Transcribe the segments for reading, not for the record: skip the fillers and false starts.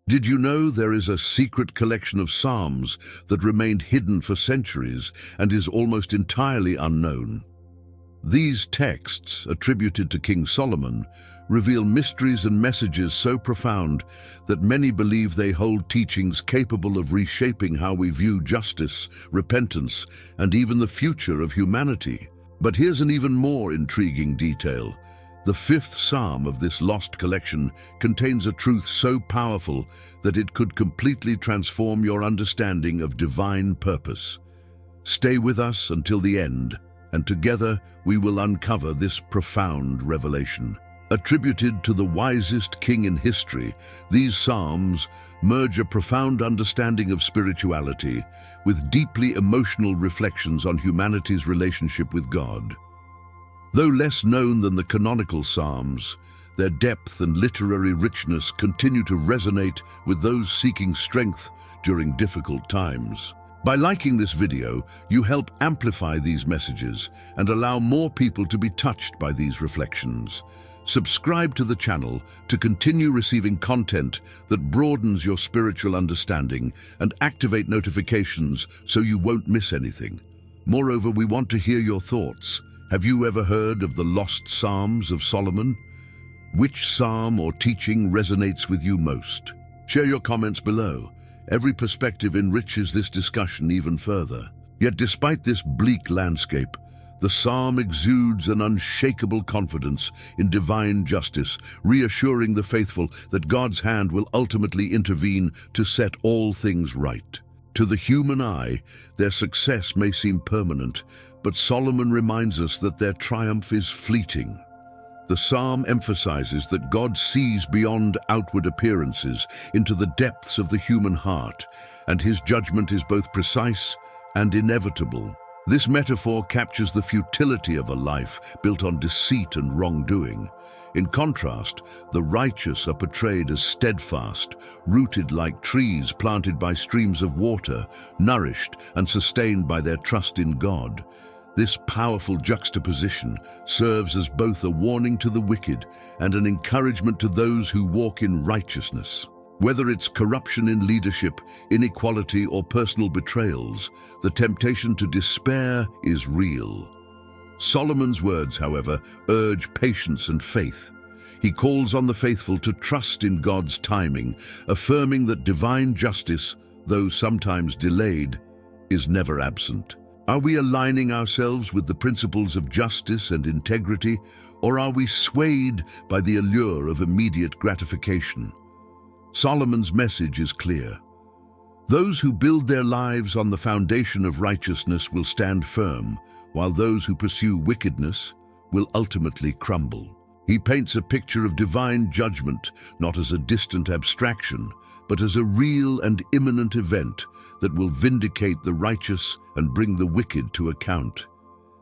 Did you know there is a secret collection of psalms that remained hidden for centuries and is almost entirely unknown? These texts, attributed to King Solomon, reveal mysteries and messages so profound that many believe they hold teachings capable of reshaping how we view justice, repentance, and even the future of humanity. But here's an even more intriguing detail. The fifth psalm of this lost collection contains a truth so powerful that it could completely transform your understanding of divine purpose. Stay with us until the end, and together we will uncover this profound revelation. Attributed to the wisest king in history, these psalms merge a profound understanding of spirituality with deeply emotional reflections on humanity's relationship with God. Though less known than the canonical psalms, their depth and literary richness continue to resonate with those seeking strength during difficult times. By liking this video, you help amplify these messages and allow more people to be touched by these reflections. Subscribe to the channel to continue receiving content that broadens your spiritual understanding, and activate notifications so you won't miss anything. Moreover, we want to hear your thoughts. Have you ever heard of the lost Psalms of Solomon? Which psalm or teaching resonates with you most? Share your comments below. Every perspective enriches this discussion even further. Yet despite this bleak landscape, the psalm exudes an unshakable confidence in divine justice, reassuring the faithful that God's hand will ultimately intervene to set all things right. To the human eye, their success may seem permanent, but Solomon reminds us that their triumph is fleeting. The psalm emphasizes that God sees beyond outward appearances into the depths of the human heart, and his judgment is both precise and inevitable. This metaphor captures the futility of a life built on deceit and wrongdoing. In contrast, the righteous are portrayed as steadfast, rooted like trees planted by streams of water, nourished and sustained by their trust in God. This powerful juxtaposition serves as both a warning to the wicked and an encouragement to those who walk in righteousness. Whether it's corruption in leadership, inequality, or personal betrayals, the temptation to despair is real. Solomon's words, however, urge patience and faith. He calls on the faithful to trust in God's timing, affirming that divine justice, though sometimes delayed, is never absent. Are we aligning ourselves with the principles of justice and integrity, or are we swayed by the allure of immediate gratification? Solomon's message is clear. Those who build their lives on the foundation of righteousness will stand firm, while those who pursue wickedness will ultimately crumble. He paints a picture of divine judgment, not as a distant abstraction, but as a real and imminent event that will vindicate the righteous and bring the wicked to account.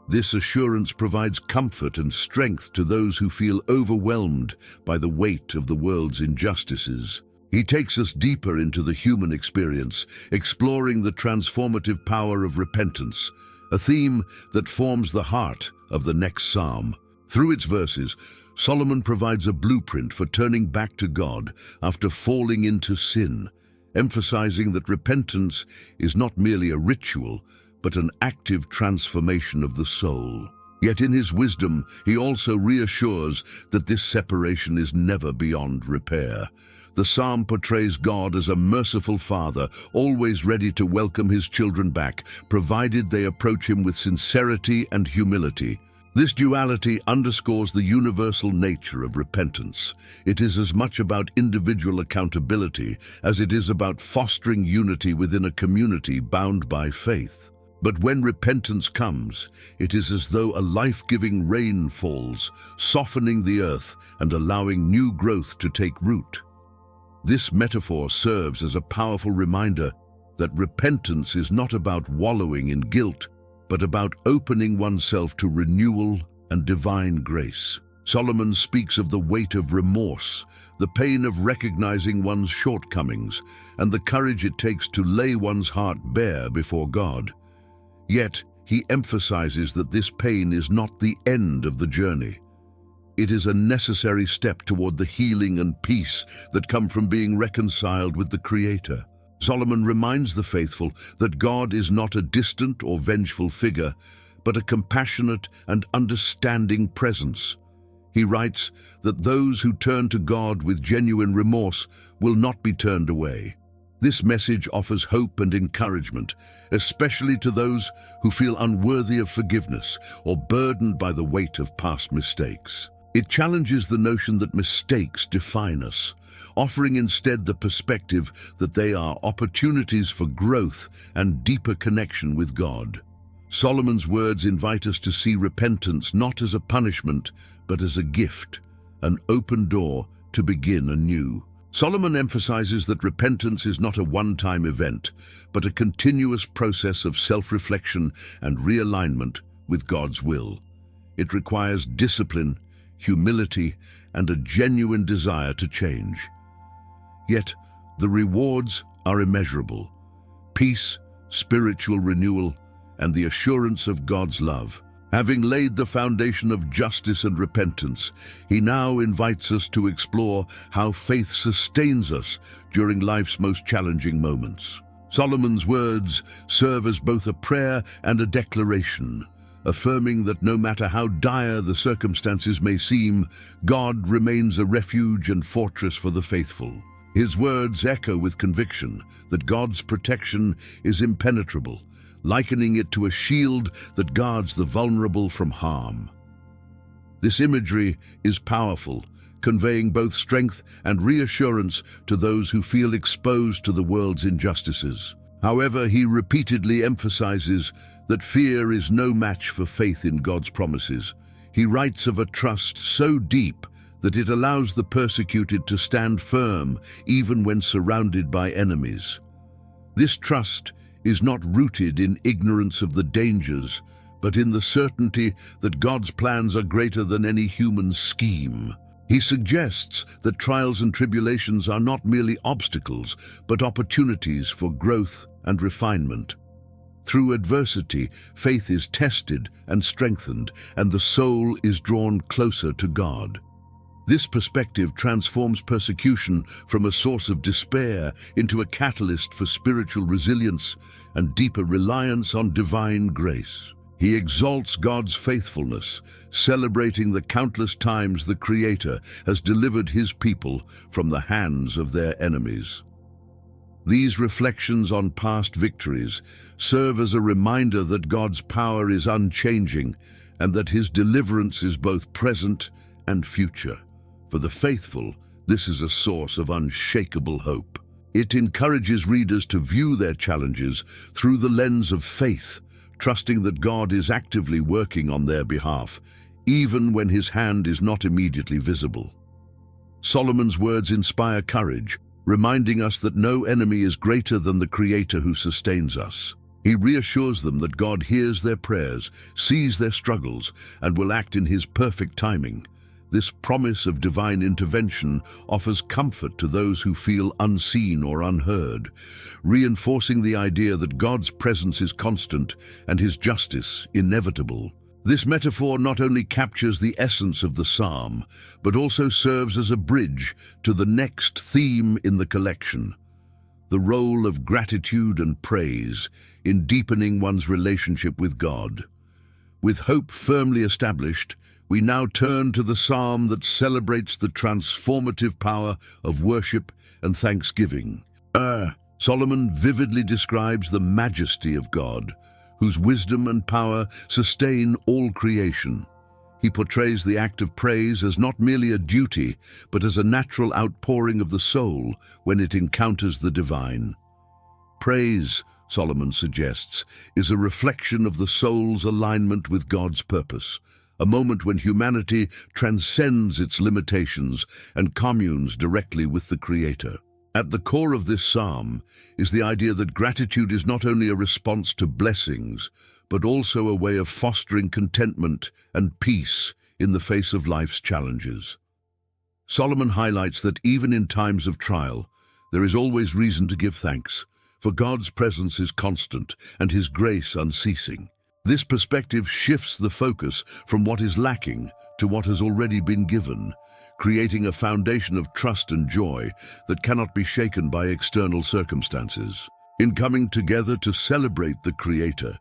This assurance provides comfort and strength to those who feel overwhelmed by the weight of the world's injustices. He takes us deeper into the human experience, exploring the transformative power of repentance, a theme that forms the heart of the next psalm. Through its verses, Solomon provides a blueprint for turning back to God after falling into sin, emphasizing that repentance is not merely a ritual, but an active transformation of the soul. Yet in his wisdom, he also reassures that this separation is never beyond repair. The psalm portrays God as a merciful father, always ready to welcome his children back, provided they approach him with sincerity and humility. This duality underscores the universal nature of repentance. It is as much about individual accountability as it is about fostering unity within a community bound by faith. But when repentance comes, it is as though a life-giving rain falls, softening the earth and allowing new growth to take root. This metaphor serves as a powerful reminder that repentance is not about wallowing in guilt, but about opening oneself to renewal and divine grace. Solomon speaks of the weight of remorse, the pain of recognizing one's shortcomings, and the courage it takes to lay one's heart bare before God. Yet, he emphasizes that this pain is not the end of the journey. It is a necessary step toward the healing and peace that come from being reconciled with the Creator. Solomon reminds the faithful that God is not a distant or vengeful figure, but a compassionate and understanding presence. He writes that those who turn to God with genuine remorse will not be turned away. This message offers hope and encouragement, especially to those who feel unworthy of forgiveness or burdened by the weight of past mistakes. It challenges the notion that mistakes define us, offering instead the perspective that they are opportunities for growth and deeper connection with God. Solomon's words invite us to see repentance not as a punishment, but as a gift, an open door to begin anew. Solomon emphasizes that repentance is not a one-time event, but a continuous process of self-reflection and realignment with God's will. It requires discipline, humility, and a genuine desire to change. Yet, the rewards are immeasurable: peace, spiritual renewal, and the assurance of God's love. Having laid the foundation of justice and repentance, he now invites us to explore how faith sustains us during life's most challenging moments. Solomon's words serve as both a prayer and a declaration, affirming that no matter how dire the circumstances may seem, God remains a refuge and fortress for the faithful. His words echo with conviction that God's protection is impenetrable, likening it to a shield that guards the vulnerable from harm. This imagery is powerful, conveying both strength and reassurance to those who feel exposed to the world's injustices. However, he repeatedly emphasizes that fear is no match for faith in God's promises. He writes of a trust so deep that it allows the persecuted to stand firm even when surrounded by enemies. This trust is not rooted in ignorance of the dangers, but in the certainty that God's plans are greater than any human scheme. He suggests that trials and tribulations are not merely obstacles, but opportunities for growth and refinement. Through adversity, faith is tested and strengthened, and the soul is drawn closer to God. This perspective transforms persecution from a source of despair into a catalyst for spiritual resilience and deeper reliance on divine grace. He exalts God's faithfulness, celebrating the countless times the Creator has delivered His people from the hands of their enemies. These reflections on past victories serve as a reminder that God's power is unchanging and that His deliverance is both present and future. For the faithful, this is a source of unshakable hope. It encourages readers to view their challenges through the lens of faith, trusting that God is actively working on their behalf, even when His hand is not immediately visible. Solomon's words inspire courage, reminding us that no enemy is greater than the Creator who sustains us. He reassures them that God hears their prayers, sees their struggles, and will act in His perfect timing. This promise of divine intervention offers comfort to those who feel unseen or unheard, reinforcing the idea that God's presence is constant and His justice inevitable. This metaphor not only captures the essence of the psalm, but also serves as a bridge to the next theme in the collection: the role of gratitude and praise in deepening one's relationship with God. With hope firmly established, we now turn to the psalm that celebrates the transformative power of worship and thanksgiving. Solomon vividly describes the majesty of God, whose wisdom and power sustain all creation. He portrays the act of praise as not merely a duty, but as a natural outpouring of the soul when it encounters the divine. Praise, Solomon suggests, is a reflection of the soul's alignment with God's purpose, a moment when humanity transcends its limitations and communes directly with the Creator. At the core of this psalm is the idea that gratitude is not only a response to blessings, but also a way of fostering contentment and peace in the face of life's challenges. Solomon highlights that even in times of trial, there is always reason to give thanks, for God's presence is constant and His grace unceasing. This perspective shifts the focus from what is lacking to what has already been given, creating a foundation of trust and joy that cannot be shaken by external circumstances. In coming together to celebrate the Creator,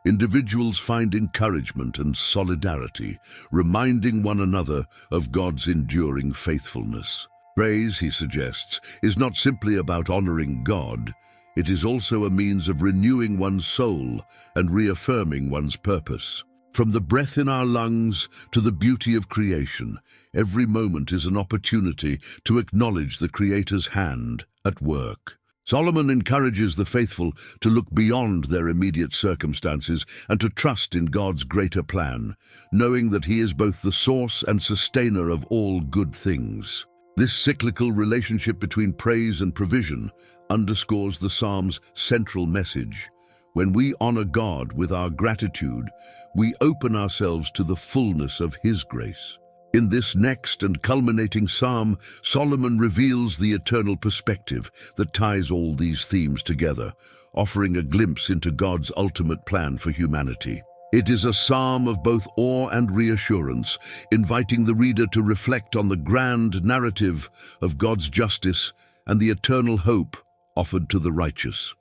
individuals find encouragement and solidarity, reminding one another of God's enduring faithfulness. Praise, he suggests, is not simply about honoring God. It is also a means of renewing one's soul and reaffirming one's purpose. From the breath in our lungs to the beauty of creation, every moment is an opportunity to acknowledge the Creator's hand at work. Solomon encourages the faithful to look beyond their immediate circumstances and to trust in God's greater plan, knowing that He is both the source and sustainer of all good things. This cyclical relationship between praise and provision underscores the Psalm's central message. When we honor God with our gratitude, we open ourselves to the fullness of His grace. In this next and culminating psalm, Solomon reveals the eternal perspective that ties all these themes together, offering a glimpse into God's ultimate plan for humanity. It is a psalm of both awe and reassurance, inviting the reader to reflect on the grand narrative of God's justice and the eternal hope offered to the righteous.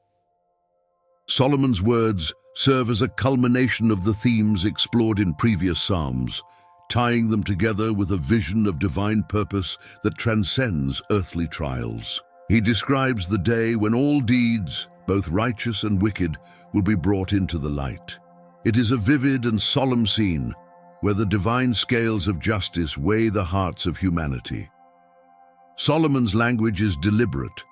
Solomon's words serve as a culmination of the themes explored in previous psalms, tying them together with a vision of divine purpose that transcends earthly trials. He describes the day when all deeds, both righteous and wicked, will be brought into the light. It is a vivid and solemn scene where the divine scales of justice weigh the hearts of humanity. Solomon's language is deliberate,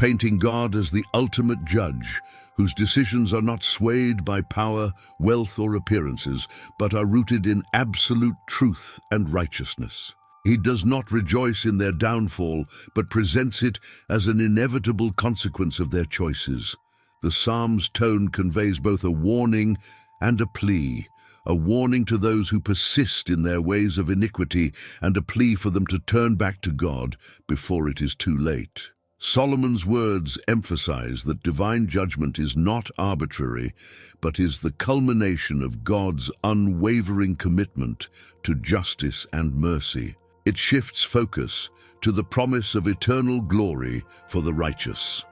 painting God as the ultimate judge, whose decisions are not swayed by power, wealth, or appearances, but are rooted in absolute truth and righteousness. He does not rejoice in their downfall, but presents it as an inevitable consequence of their choices. The psalm's tone conveys both a warning and a plea, a warning to those who persist in their ways of iniquity, and a plea for them to turn back to God before it is too late. Solomon's words emphasize that divine judgment is not arbitrary, but is the culmination of God's unwavering commitment to justice and mercy. It shifts focus to the promise of eternal glory for the righteous.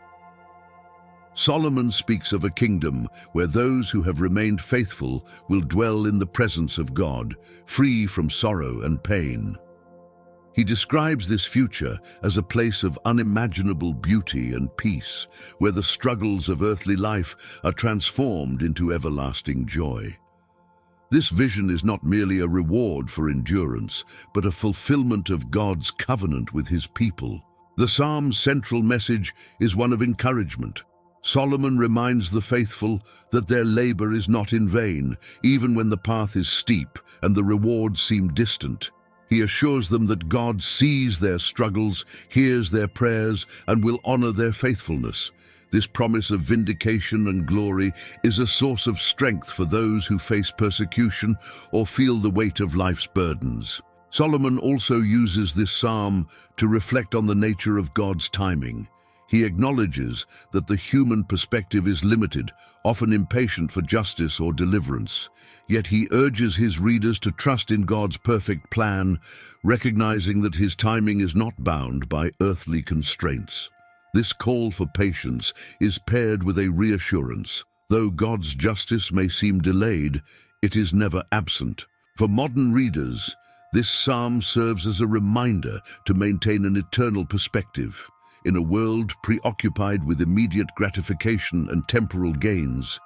Solomon speaks of a kingdom where those who have remained faithful will dwell in the presence of God, free from sorrow and pain. He describes this future as a place of unimaginable beauty and peace, where the struggles of earthly life are transformed into everlasting joy. This vision is not merely a reward for endurance, but a fulfillment of God's covenant with His people. The psalm's central message is one of encouragement. Solomon reminds the faithful that their labor is not in vain, even when the path is steep and the rewards seem distant. He assures them that God sees their struggles, hears their prayers, and will honor their faithfulness. This promise of vindication and glory is a source of strength for those who face persecution or feel the weight of life's burdens. Solomon also uses this psalm to reflect on the nature of God's timing. He acknowledges that the human perspective is limited, often impatient for justice or deliverance. Yet he urges his readers to trust in God's perfect plan, recognizing that His timing is not bound by earthly constraints. This call for patience is paired with a reassurance. Though God's justice may seem delayed, it is never absent. For modern readers, this psalm serves as a reminder to maintain an eternal perspective. In a world preoccupied with immediate gratification and temporal gains,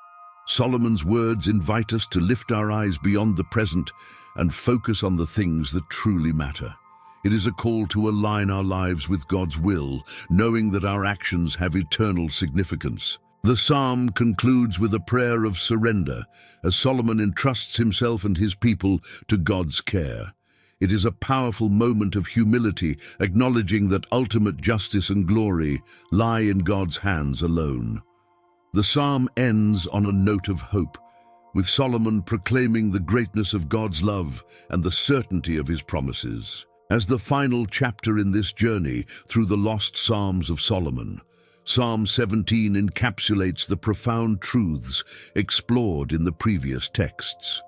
Solomon's words invite us to lift our eyes beyond the present and focus on the things that truly matter. It is a call to align our lives with God's will, knowing that our actions have eternal significance. The psalm concludes with a prayer of surrender, as Solomon entrusts himself and his people to God's care. It is a powerful moment of humility, acknowledging that ultimate justice and glory lie in God's hands alone. The psalm ends on a note of hope, with Solomon proclaiming the greatness of God's love and the certainty of His promises. As the final chapter in this journey through the lost Psalms of Solomon, Psalm 17 encapsulates the profound truths explored in the previous texts.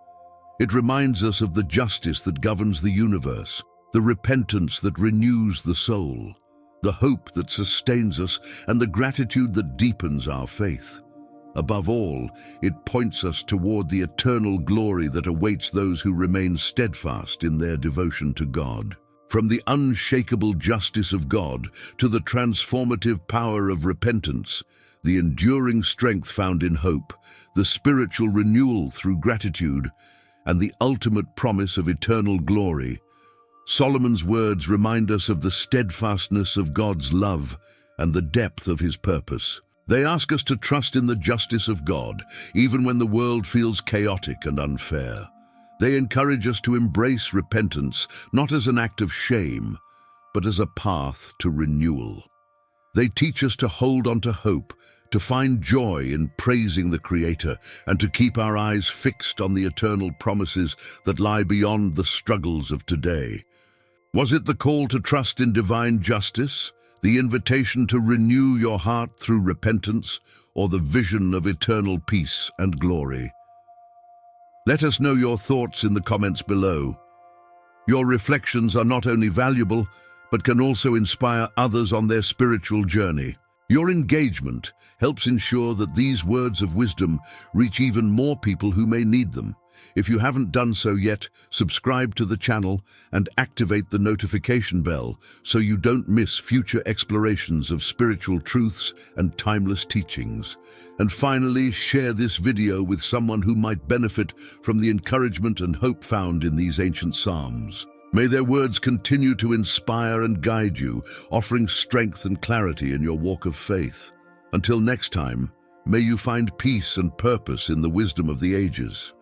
It reminds us of the justice that governs the universe, the repentance that renews the soul, the hope that sustains us, and the gratitude that deepens our faith. Above all, it points us toward the eternal glory that awaits those who remain steadfast in their devotion to God. From the unshakable justice of God to the transformative power of repentance, the enduring strength found in hope, the spiritual renewal through gratitude, and the ultimate promise of eternal glory, Solomon's words remind us of the steadfastness of God's love and the depth of his purpose. They ask us to trust in the justice of God, even when the world feels chaotic and unfair. They encourage us to embrace repentance, not as an act of shame, but as a path to renewal. They teach us to hold on to hope, to find joy in praising the Creator, and to keep our eyes fixed on the eternal promises that lie beyond the struggles of today. Was it the call to trust in divine justice, the invitation to renew your heart through repentance, or the vision of eternal peace and glory? Let us know your thoughts in the comments below. Your reflections are not only valuable, but can also inspire others on their spiritual journey. Your engagement helps ensure that these words of wisdom reach even more people who may need them. If you haven't done so yet, subscribe to the channel and activate the notification bell so you don't miss future explorations of spiritual truths and timeless teachings. And finally, share this video with someone who might benefit from the encouragement and hope found in these ancient psalms. May their words continue to inspire and guide you, offering strength and clarity in your walk of faith. Until next time, may you find peace and purpose in the wisdom of the ages.